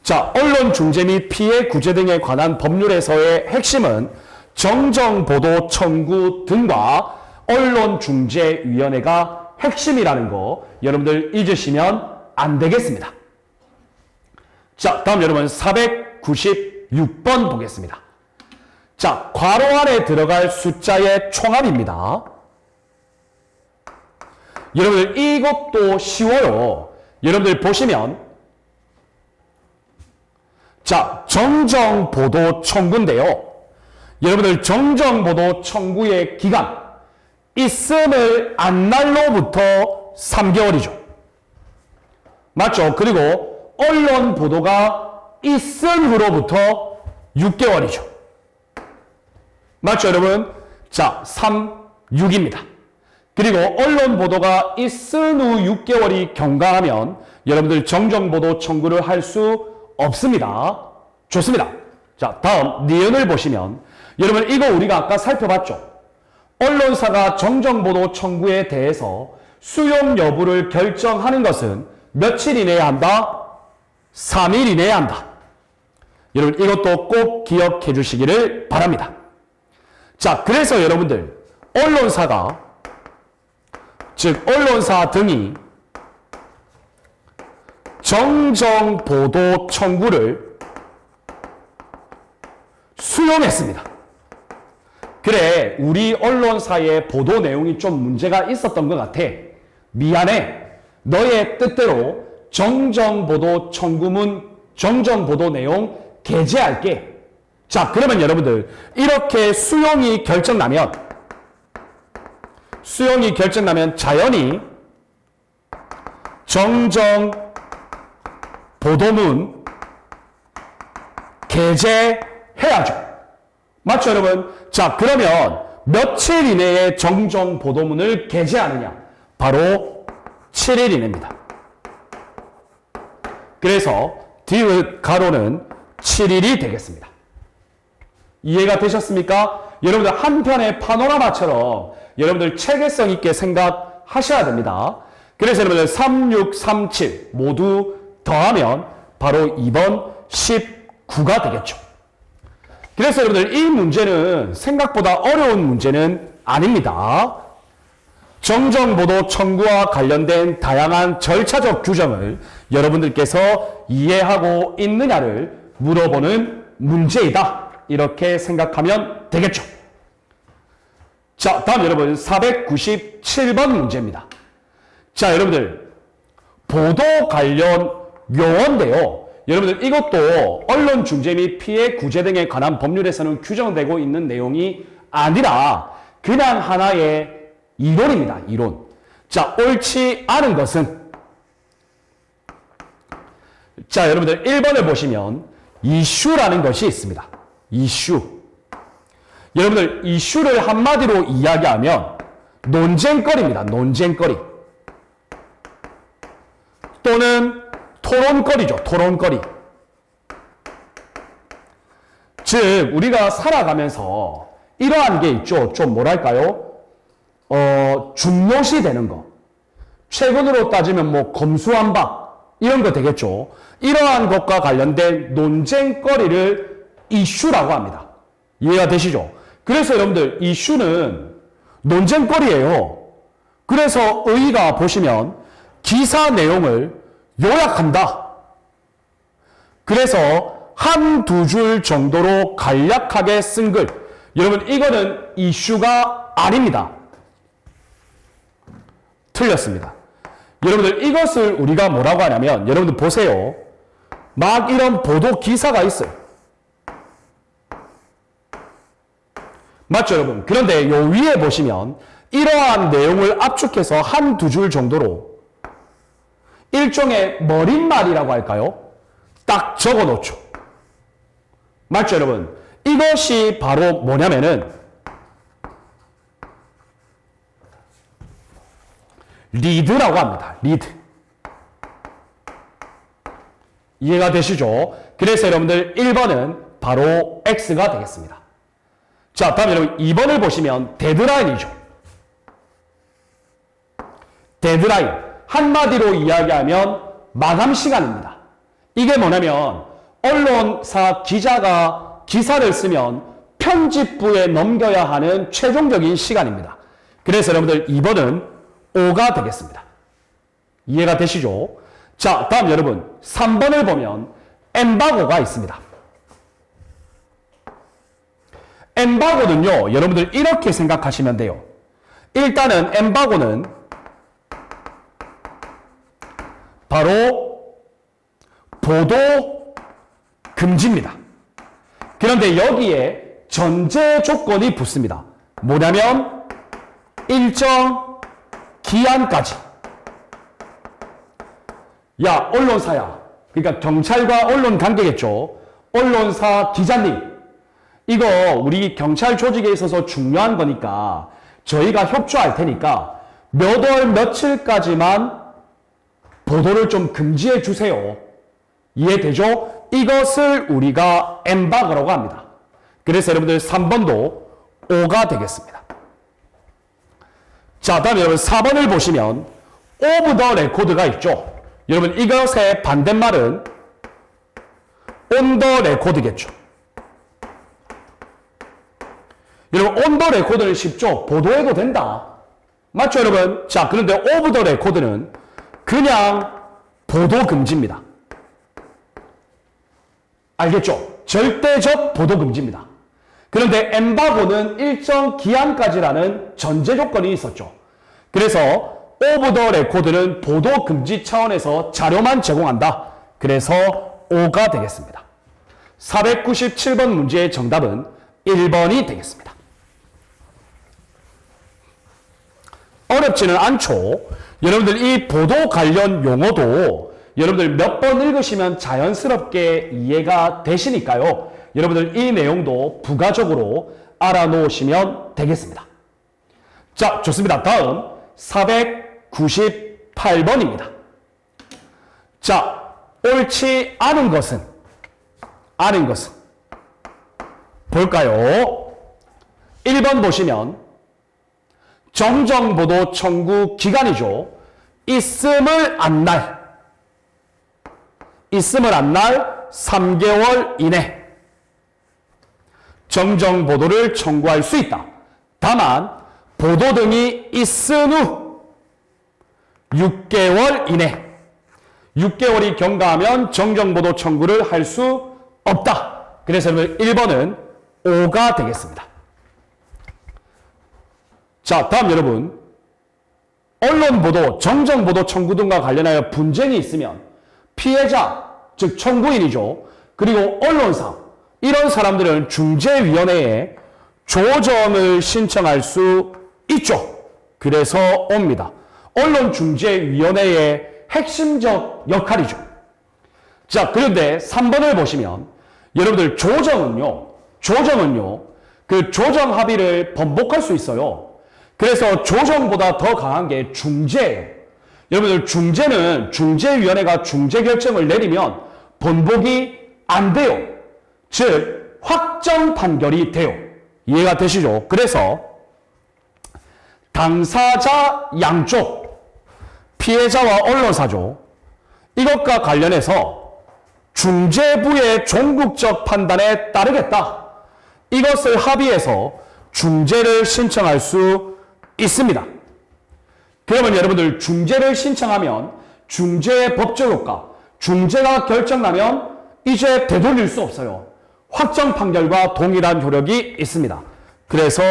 자, 언론중재 및 피해 구제 등에 관한 법률에서의 핵심은 정정보도 청구 등과 언론중재위원회가 핵심이라는 거 여러분들 잊으시면 안 되겠습니다. 자, 다음 여러분 496번 보겠습니다. 자, 괄호 안에 들어갈 숫자의 총합입니다. 여러분들 이것도 쉬워요. 여러분들 보시면 자, 정정보도 청구인데요. 여러분들 정정보도 청구의 기간 있음을 안 날로부터 3개월이죠. 맞죠? 그리고 언론 보도가 있은 후로부터 6개월이죠. 맞죠, 여러분? 자, 3, 6입니다. 그리고 언론 보도가 있은 후 6개월이 경과하면 여러분들 정정보도 청구를 할 수 없습니다. 좋습니다. 자, 다음 니은을 보시면 여러분 이거 우리가 아까 살펴봤죠. 언론사가 정정보도 청구에 대해서 수용 여부를 결정하는 것은 며칠 이내에 한다? 3일 이내에 한다. 여러분 이것도 꼭 기억해 주시기를 바랍니다. 자, 그래서 여러분들 언론사가 즉 언론사 등이 정정보도 청구를 수용했습니다. 그래, 우리 언론사의 보도 내용이 좀 문제가 있었던 것 같아. 미안해. 너의 뜻대로 정정보도 청구문, 정정보도 내용 게재할게. 자, 그러면 여러분들 이렇게 수용이 결정나면 자연히 정정보도문 게재해야죠. 맞죠, 여러분? 자, 그러면 며칠 이내에 정정보도문을 게재하느냐? 바로 7일 이내입니다. 그래서 디귿 가로는 7일이 되겠습니다. 이해가 되셨습니까? 여러분들 한 편의 파노라마처럼 여러분들 체계성 있게 생각하셔야 됩니다. 그래서 여러분들 3, 6, 3, 7 모두 더하면 바로 2번 19가 되겠죠. 그래서 여러분들 이 문제는 생각보다 어려운 문제는 아닙니다. 정정보도 청구와 관련된 다양한 절차적 규정을 여러분들께서 이해하고 있느냐를 물어보는 문제이다. 이렇게 생각하면 되겠죠. 자, 다음 여러분 497번 문제입니다. 자, 여러분들 보도 관련 용어인데요. 여러분들 이것도 언론중재 및 피해 구제 등에 관한 법률에서는 규정되고 있는 내용이 아니라 그냥 하나의 이론입니다. 이론. 자, 옳지 않은 것은 자, 여러분들 1번을 보시면 이슈라는 것이 있습니다. 이슈. 여러분들 이슈를 한마디로 이야기하면 논쟁거리입니다. 논쟁거리. 또는 토론거리죠. 토론거리. 즉 우리가 살아가면서 이러한 게 있죠. 좀 뭐랄까요? 중요시 되는 거. 최근으로 따지면 뭐 검수완박 이런 거 되겠죠. 이러한 것과 관련된 논쟁거리를 이슈라고 합니다. 이해가 되시죠? 그래서 여러분들 이슈는 논쟁거리예요. 그래서 의의가 보시면 기사 내용을 요약한다. 그래서 한두 줄 정도로 간략하게 쓴 글. 여러분, 이거는 이슈가 아닙니다. 틀렸습니다. 여러분들, 이것을 우리가 뭐라고 하냐면, 여러분들 보세요. 막 이런 보도 기사가 있어요. 맞죠, 여러분? 그런데 요 위에 보시면 이러한 내용을 압축해서 한두 줄 정도로 일종의 머릿말이라고 할까요? 딱 적어 놓죠. 맞죠, 여러분? 이것이 바로 뭐냐면은 리드라고 합니다. 리드. 이해가 되시죠? 그래서 여러분들 1번은 바로 X가 되겠습니다. 자, 다음 여러분 2번을 보시면 데드라인이죠. 데드라인. 한마디로 이야기하면 마감 시간입니다. 이게 뭐냐면 언론사 기자가 기사를 쓰면 편집부에 넘겨야 하는 최종적인 시간입니다. 그래서 여러분들 2번은 5가 되겠습니다. 이해가 되시죠? 자, 다음 여러분 3번을 보면 엠바고가 있습니다. 엠바고는요, 여러분들 이렇게 생각하시면 돼요. 일단은 엠바고는 바로 보도 금지입니다. 그런데 여기에 전제 조건이 붙습니다. 뭐냐면 일정 기한까지. 야, 언론사야. 그러니까 경찰과 언론 관계겠죠. 언론사 기자님, 이거 우리 경찰 조직에 있어서 중요한 거니까 저희가 협조할 테니까 몇 월 며칠까지만 보도를 좀 금지해 주세요. 이해되죠? 이것을 우리가 엠바고라고 합니다. 그래서 여러분들 3번도 5가 되겠습니다. 자, 다음에 여러분 4번을 보시면 오브 더 레코드가 있죠. 여러분 이것의 반대말은 온 더 레코드겠죠. 여러분 온 더 레코드는 쉽죠. 보도해도 된다. 맞죠, 여러분? 자, 그런데 오브 더 레코드는 그냥 보도 금지입니다. 알겠죠? 절대적 보도 금지입니다. 그런데 엠바고는 일정 기한까지라는 전제 조건이 있었죠. 그래서 오브 더 레코드는 보도 금지 차원에서 자료만 제공한다. 그래서 5가 되겠습니다. 497번 문제의 정답은 1번이 되겠습니다. 어렵지는 않죠. 여러분들 이 보도 관련 용어도 여러분들 몇 번 읽으시면 자연스럽게 이해가 되시니까요. 여러분들 이 내용도 부가적으로 알아놓으시면 되겠습니다. 자, 좋습니다. 다음 498번입니다. 자, 옳지 않은 것은 볼까요? 1번 보시면 정정보도 청구 기간이죠. 있음을 안 날 3개월 이내 정정보도를 청구할 수 있다. 다만 보도 등이 있은 후 6개월 이내 6개월이 경과하면 정정보도 청구를 할 수 없다. 그래서 1번은 5가 되겠습니다. 자, 다음 여러분 언론보도, 정정보도 청구 등과 관련하여 분쟁이 있으면 피해자, 즉 청구인이죠. 그리고 언론사, 이런 사람들은 중재위원회에 조정을 신청할 수 있죠. 그래서 옵니다. 언론중재위원회의 핵심적 역할이죠. 자, 그런데 3번을 보시면 여러분들 조정은요, 그 조정 합의를 번복할 수 있어요. 그래서 조정보다 더 강한 게 중재예요. 여러분들 중재는 중재위원회가 중재 결정을 내리면 번복이 안 돼요. 즉 확정 판결이 돼요. 이해가 되시죠? 그래서 당사자 양쪽, 피해자와 언론사죠. 이것과 관련해서 중재부의 종국적 판단에 따르겠다. 이것을 합의해서 중재를 신청할 수 있습니다. 그러면 여러분들 중재를 신청하면 중재의 법적 효과, 중재가 결정나면 이제 되돌릴 수 없어요. 확정 판결과 동일한 효력이 있습니다. 그래서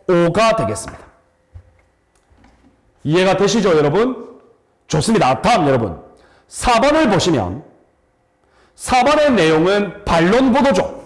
5가 되겠습니다. 이해가 되시죠, 여러분? 좋습니다. 다음 여러분. 4번을 보시면 4번의 내용은 반론보도죠.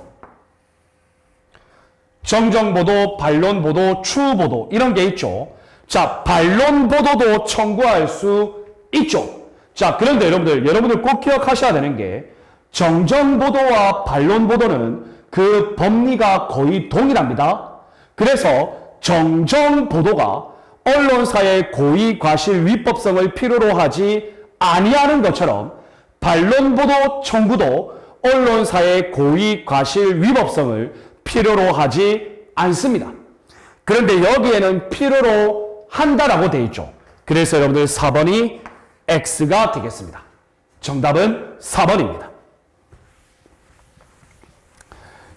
정정보도, 반론보도, 추후보도 이런 게 있죠. 자, 반론보도도 청구할 수 있죠. 자, 그런데 여러분들 꼭 기억하셔야 되는 게 정정보도와 반론보도는 그 법리가 거의 동일합니다. 그래서 정정보도가 언론사의 고의 과실 위법성을 필요로 하지 아니하는 것처럼 반론보도 청구도 언론사의 고의 과실 위법성을 필요로 하지 않습니다. 그런데 여기에는 필요로 한다라고 되어 있죠. 그래서 여러분들 4번이 X가 되겠습니다. 정답은 4번입니다.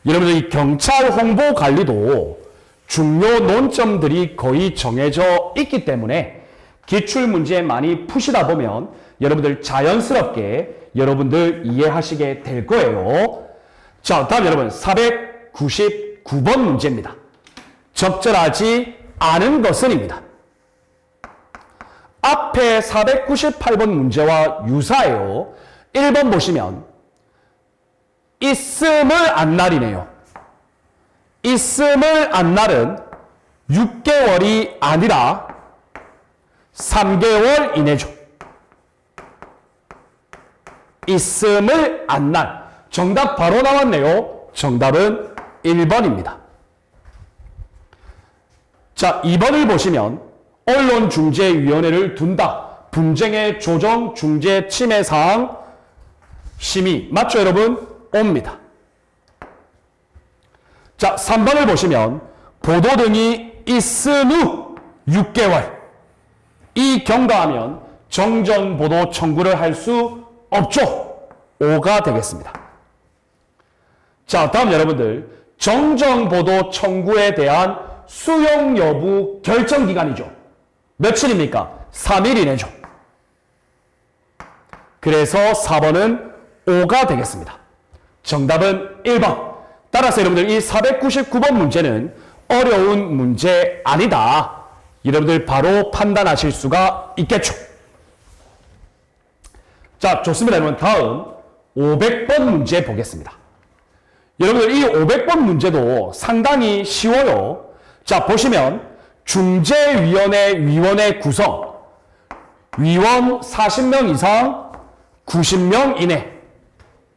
여러분들 이 경찰 홍보 관리도 중요 논점들이 거의 정해져 있기 때문에 기출문제 많이 푸시다 보면 여러분들 자연스럽게 여러분들 이해하시게 될 거예요. 자, 다음 여러분 499번 문제입니다. 적절하지 않은 것은입니다. 앞에 498번 문제와 유사해요. 1번 보시면 있음을 안 날이네요. 있음을 안 날은 6개월이 아니라 3개월 이내죠. 있음을 안 날. 정답 바로 나왔네요. 정답은 1번입니다. 자, 2번을 보시면 언론중재위원회를 둔다. 분쟁의 조정, 중재, 침해 사항, 심의. 맞죠, 여러분? 옵니다. 자, 3번을 보시면 보도 등이 있은 후 6개월. 이 경과하면 정정보도 청구를 할 수 없죠. 5가 되겠습니다. 자, 다음 여러분들 정정보도 청구에 대한 수용 여부 결정 기간이죠. 며칠입니까? 3일 이내죠. 그래서 4번은 5가 되겠습니다. 정답은 1번. 따라서 여러분들 이 499번 문제는 어려운 문제 아니다. 여러분들 바로 판단하실 수가 있겠죠. 자, 좋습니다. 여러분 다음 500번 문제 보겠습니다. 여러분들 이 500번 문제도 상당히 쉬워요. 자, 보시면 중재위원회 위원회 구성 위원 40명 이상 90명 이내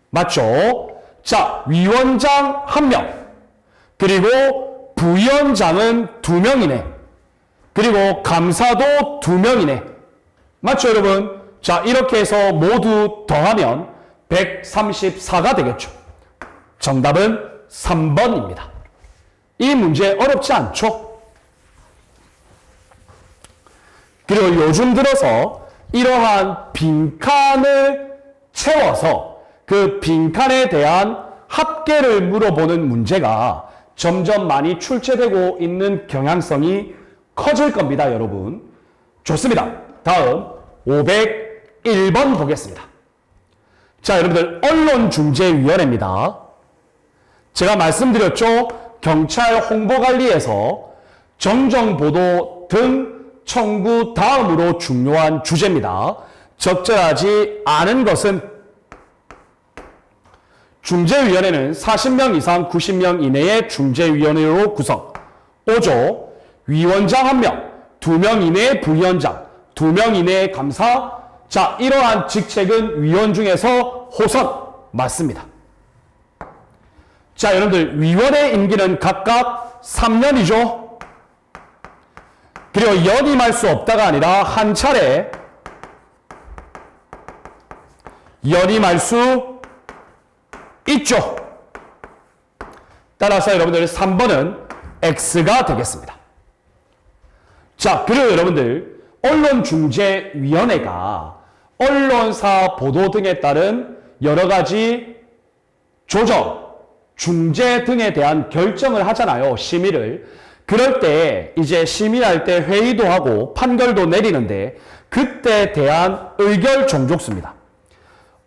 맞죠? 자, 위원장 1명 그리고 부위원장은 2명 이내 그리고 감사도 2명 이내 맞죠, 여러분? 자, 이렇게 해서 모두 더하면 134가 되겠죠. 정답은 3번입니다. 이 문제 어렵지 않죠? 그리고 요즘 들어서 이러한 빈칸을 채워서 그 빈칸에 대한 합계를 물어보는 문제가 점점 많이 출제되고 있는 경향성이 커질 겁니다, 여러분. 좋습니다. 다음 501번 보겠습니다. 자, 여러분들 언론중재위원회입니다. 제가 말씀드렸죠. 경찰 홍보관리에서 정정보도 등 청구 다음으로 중요한 주제입니다. 적절하지 않은 것은 중재위원회는 40명 이상 90명 이내의 중재위원회로 구성. 5조 위원장 1명, 2명 이내의 부위원장, 2명 이내의 감사. 자, 이러한 직책은 위원 중에서 호선 맞습니다. 자, 여러분들 위원회 임기는 각각 3년이죠. 그리고 연임할 수 없다가 아니라 한 차례 연임할 수 있죠. 따라서 여러분들 3번은 X가 되겠습니다. 자, 그리고 여러분들 언론중재위원회가 언론사 보도 등에 따른 여러 가지 조정, 중재 등에 대한 결정을 하잖아요. 심의를. 그럴 때 이제 심의할 때 회의도 하고 판결도 내리는데 그때 대한 의결 종족수입니다.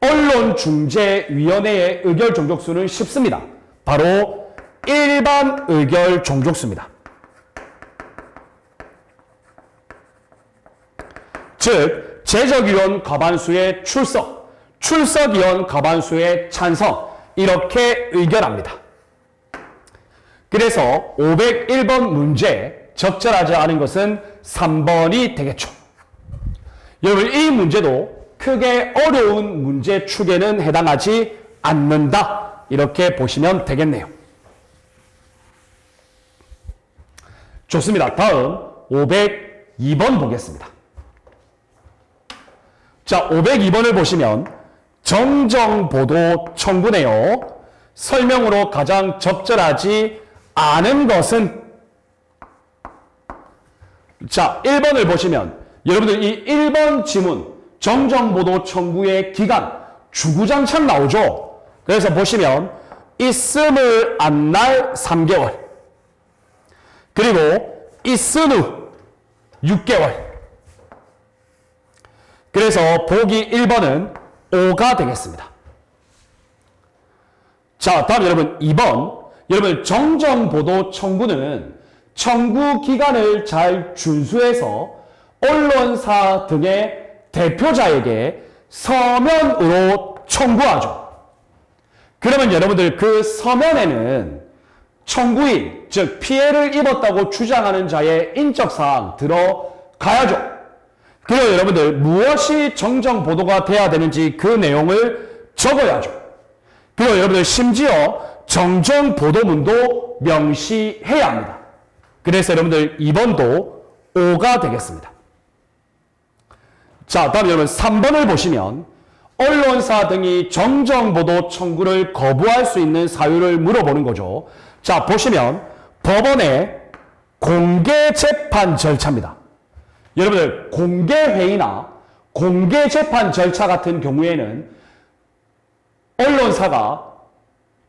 언론중재위원회의 의결 종족수는 쉽습니다. 바로 일반 의결 종족수입니다. 즉 제적위원 과반수의 출석, 출석위원 과반수의 찬성 이렇게 의결합니다. 그래서 501번 문제 적절하지 않은 것은 3번이 되겠죠. 여러분 이 문제도 크게 어려운 문제 축에는 해당하지 않는다. 이렇게 보시면 되겠네요. 좋습니다. 다음 502번 보겠습니다. 자, 502번을 보시면 정정보도 청구네요. 설명으로 가장 적절하지 않은 것은 자, 1번을 보시면 여러분들 이 1번 지문 정정보도 청구의 기간 주구장창 나오죠. 그래서 보시면 있음을 안 날 3개월 그리고 있은 후 6개월 그래서 보기 1번은 5가 되겠습니다. 자, 다음 여러분 2번 여러분 정정보도 청구는 청구 기간을 잘 준수해서 언론사 등의 대표자에게 서면으로 청구하죠. 그러면 여러분들 그 서면에는 청구인, 즉 피해를 입었다고 주장하는 자의 인적사항 들어가야죠. 그리고 여러분들 무엇이 정정보도가 돼야 되는지 그 내용을 적어야죠. 그리고 여러분들 심지어 정정보도문도 명시해야 합니다. 그래서 여러분들 2번도 5가 되겠습니다. 자, 다음 여러분 3번을 보시면 언론사 등이 정정보도 청구를 거부할 수 있는 사유를 물어보는 거죠. 자, 보시면 법원의 공개재판 절차입니다. 여러분들 공개회의나 공개재판 절차 같은 경우에는 언론사가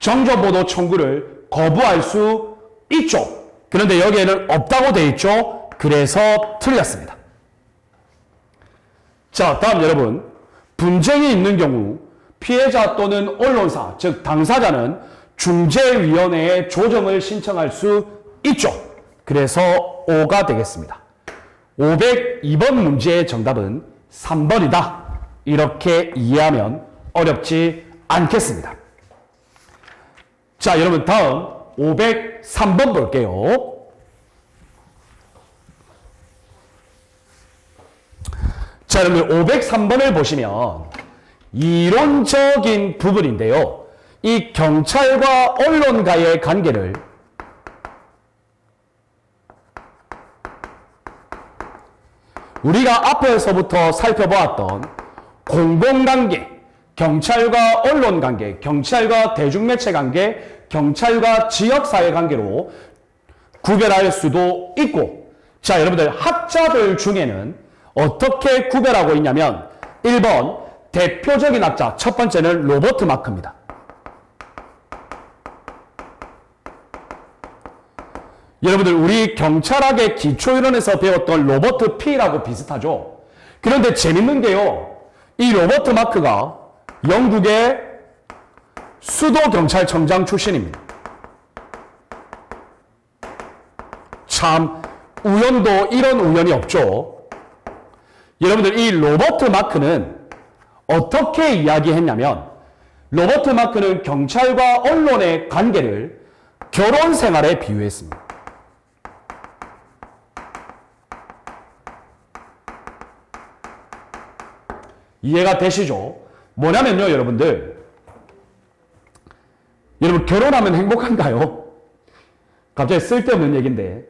정정보도 청구를 거부할 수 있죠. 그런데 여기에는 없다고 되어 있죠. 그래서 틀렸습니다. 자, 다음 여러분 분쟁이 있는 경우 피해자 또는 언론사, 즉 당사자는 중재위원회에 조정을 신청할 수 있죠. 그래서 5가 되겠습니다. 502번 문제의 정답은 3번이다. 이렇게 이해하면 어렵지 않겠습니다. 자, 여러분 다음 503번 볼게요. 자, 여러분 503번을 보시면 이론적인 부분인데요. 이 경찰과 언론과의 관계를 우리가 앞에서부터 살펴보았던 공공관계, 경찰과 언론관계, 경찰과 대중매체관계, 경찰과 지역사회관계로 구별할 수도 있고, 자, 여러분들 학자들 중에는 어떻게 구별하고 있냐면 1번 대표적인 학자, 첫 번째는 로버트 마크입니다. 여러분들 우리 경찰학의 기초이론에서 배웠던 로버트 P라고 비슷하죠. 그런데 재밌는 게요. 이 로버트 마크가 영국의 수도경찰청장 출신입니다. 참 우연도 이런 우연이 없죠. 여러분들 이 로버트 마크는 어떻게 이야기했냐면 로버트 마크는 경찰과 언론의 관계를 결혼 생활에 비유했습니다. 이해가 되시죠? 뭐냐면요, 여러분들. 여러분, 결혼하면 행복한가요? 갑자기 쓸데없는 얘기인데.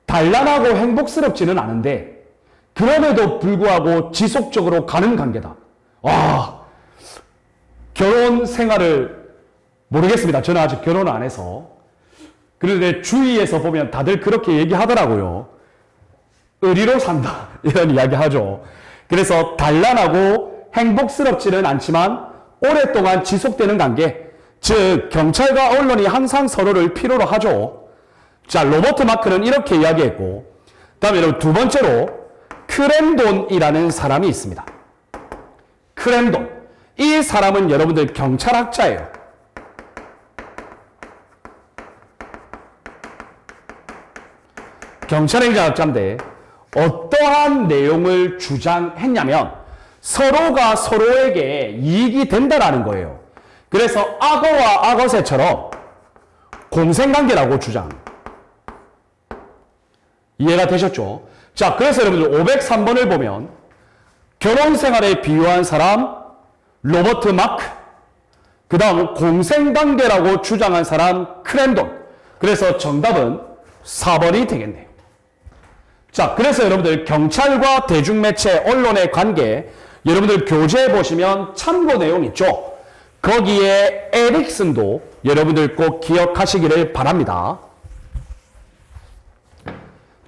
단란하고 행복스럽지는 않은데, 그럼에도 불구하고 지속적으로 가는 관계다. 와, 결혼 생활을 모르겠습니다. 저는 아직 결혼을 안 해서. 그런데 주위에서 보면 다들 그렇게 얘기하더라고요. 의리로 산다. 이런 이야기 하죠. 그래서 단란하고 행복스럽지는 않지만 오랫동안 지속되는 관계, 즉 경찰과 언론이 항상 서로를 필요로 하죠. 자, 로버트 마크는 이렇게 이야기했고, 다음에 여러분 두 번째로 크랜돈이라는 사람이 있습니다. 크랜돈. 이 사람은 여러분들 경찰학자예요. 경찰행정학자인데 어떠한 내용을 주장했냐면 서로가 서로에게 이익이 된다라는 거예요. 그래서 악어와 악어새처럼 공생관계라고 주장합니다. 이해가 되셨죠? 자, 그래서 여러분들 503번을 보면 결혼생활에 비유한 사람 로버트 마크, 그 다음 공생관계라고 주장한 사람 크랜돈. 그래서 정답은 4번이 되겠네요. 자, 그래서 여러분들 경찰과 대중매체 언론의 관계, 여러분들 교재에 보시면 참고 내용 있죠? 거기에 에릭슨도 여러분들 꼭 기억하시기를 바랍니다.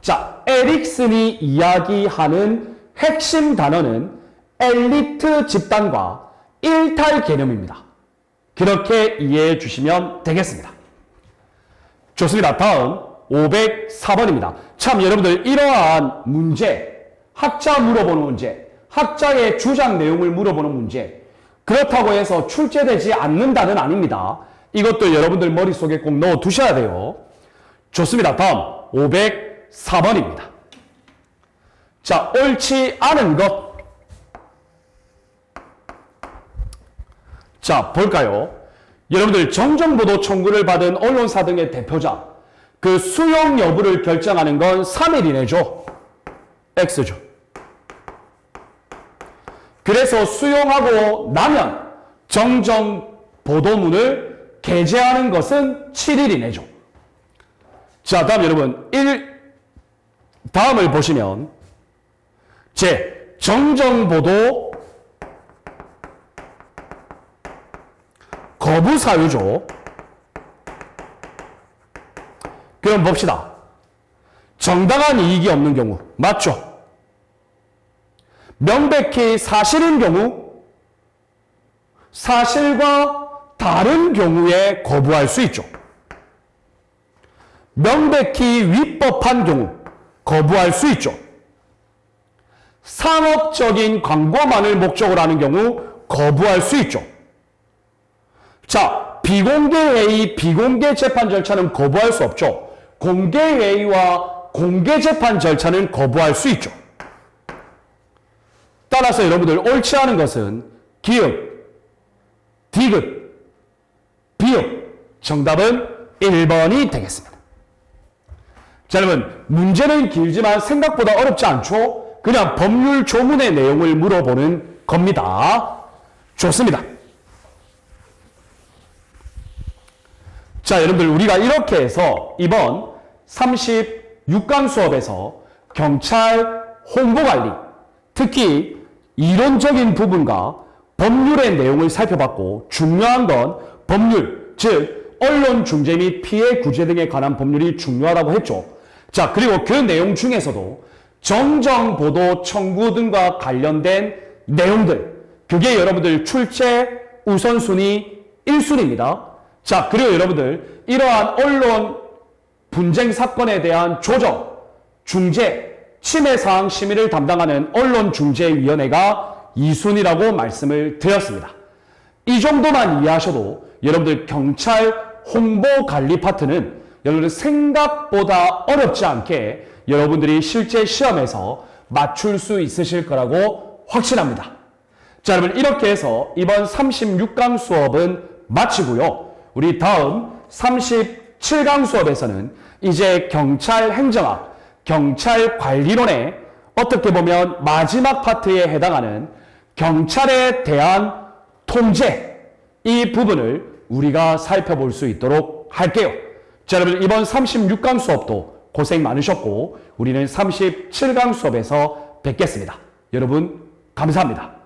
자, 에릭슨이 이야기하는 핵심 단어는 엘리트 집단과 일탈 개념입니다. 그렇게 이해해 주시면 되겠습니다. 좋습니다. 다음 504번입니다. 참 여러분들 이러한 문제, 학자 물어보는 문제, 학자의 주장 내용을 물어보는 문제, 그렇다고 해서 출제되지 않는다는 아닙니다. 이것도 여러분들 머릿속에 꼭 넣어 두셔야 돼요. 좋습니다. 다음 504번입니다. 자, 옳지 않은 것. 자, 볼까요? 여러분들 정정보도 청구를 받은 언론사 등의 대표자, 그 수용 여부를 결정하는 건 3일 이내죠. X죠. 그래서 수용하고 나면 정정보도문을 게재하는 것은 7일 이내죠. 자, 다음 여러분 다음을 보시면 제 정정보도 거부 사유죠. 그럼 봅시다. 정당한 이익이 없는 경우 맞죠? 명백히 사실인 경우, 사실과 다른 경우에 거부할 수 있죠. 명백히 위법한 경우 거부할 수 있죠. 상업적인 광고만을 목적으로 하는 경우 거부할 수 있죠. 자, 비공개 회의, 비공개 재판 절차는 거부할 수 없죠. 공개 회의와 공개 재판 절차는 거부할 수 있죠. 따라서 여러분들 옳지 않은 것은 기읍, 디귿, 비읍. 정답은 1번이 되겠습니다. 자, 여러분 문제는 길지만 생각보다 어렵지 않죠? 그냥 법률 조문의 내용을 물어보는 겁니다. 좋습니다. 자, 여러분들 우리가 이렇게 해서 이번 36강 수업에서 경찰 홍보관리, 특히 이론적인 부분과 법률의 내용을 살펴봤고, 중요한 건 법률, 즉 언론 중재 및 피해 구제 등에 관한 법률이 중요하다고 했죠. 자, 그리고 그 내용 중에서도 정정보도 청구 등과 관련된 내용들, 그게 여러분들 출제 우선순위 1순위입니다. 자, 그리고 여러분들 이러한 언론 분쟁 사건에 대한 조정, 중재, 침해사항 심의를 담당하는 언론중재위원회가 2순위라고 말씀을 드렸습니다. 이 정도만 이해하셔도 여러분들 경찰 홍보관리 파트는 여러분들 생각보다 어렵지 않게 여러분들이 실제 시험에서 맞출 수 있으실 거라고 확신합니다. 자, 여러분 이렇게 해서 이번 36강 수업은 마치고요. 우리 다음 37강 수업에서는 이제 경찰 행정학, 경찰 관리론의 어떻게 보면 마지막 파트에 해당하는 경찰에 대한 통제, 이 부분을 우리가 살펴볼 수 있도록 할게요. 자, 여러분 이번 36강 수업도 고생 많으셨고 우리는 37강 수업에서 뵙겠습니다. 여러분 감사합니다.